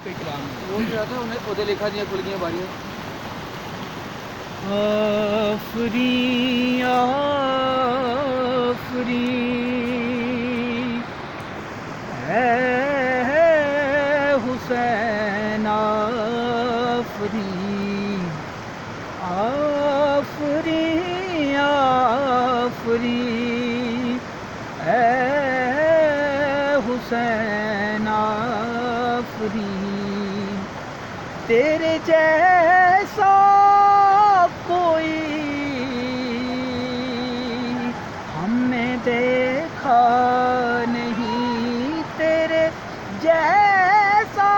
کوئی کلام نہیں. وہ کیا تھا انہیں خود لکھا دیا کھل گیا باریاں. آفرین آفرین اے حسین آفرین آفرین آفرین اے حسین آفرین تیرے جیسا کوئی ہم نے دیکھا نہیں تیرے جیسا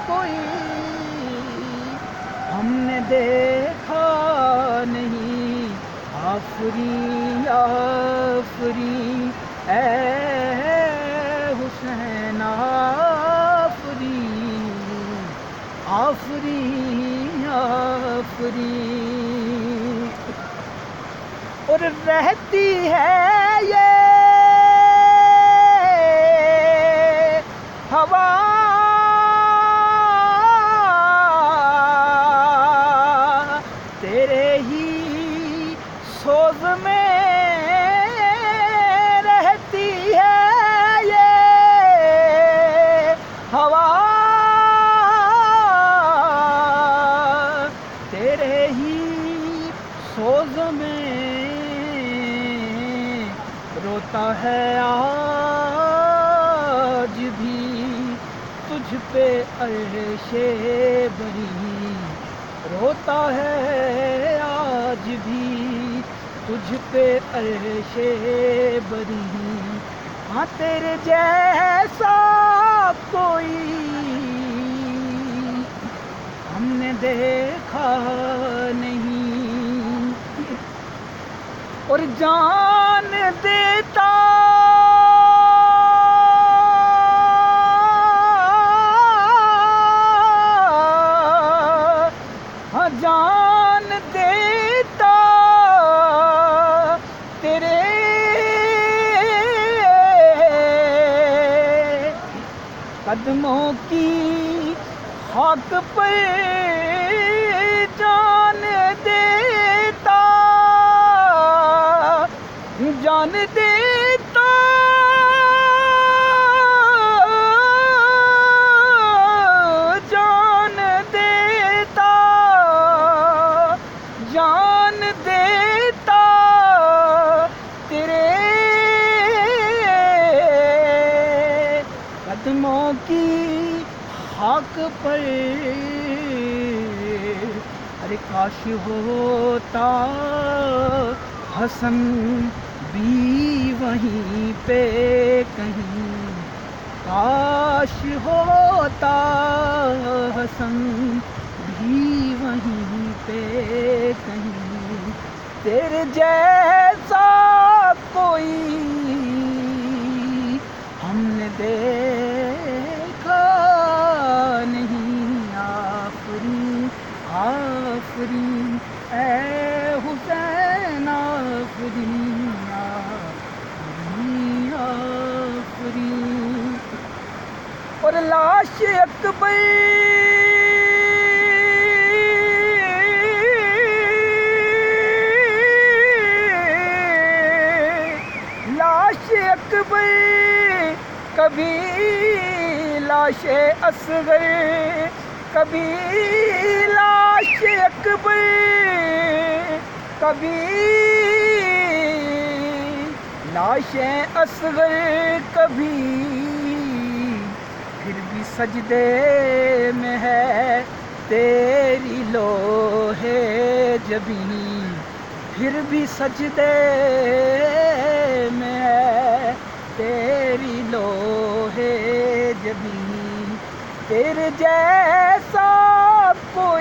کوئی ہم نے دیکھا نہیں. آفرین آفرین اے حسین آفرین آفرین آفرین. اور رہتی ہے یہ ہوا تیرے ہی سوز میں رہتی ہے یہ ہوا تیرے ہی سوز میں روتا ہے آج بھی تجھ پہ عرش بری روتا ہے آج بھی تجھ پہ عرش بری. ہاں تیرے جیسا کوئی ہم نے دیکھا نہیں. اور جان دیتا ہاں جان دیتا تیرے قدموں کی خاک پر جان دیتا جان دیتا جان دیتا جان دیتا تیرے قدموں کی خاک پر. ارے کاش ہوتا حسن بھی وہیں پہ کہیں کاش ہوتا حسن بھی وہیں پہ کہیں تیرے جیسا کوئی ہم نے دیکھا نہیں. آفرین آفرین اے حسین آفرین آفرین آفرین. اور لاش اکبر لاش اکبر کبھی لاش اصغر کبھی لاش اکبر کبھی لاش اصغر کبھی پھر بھی سجدے میں ہے تیری لوح جبین پھر بھی سجدے میں ہے تیری لوح جبین. تیرے جیسا کوئی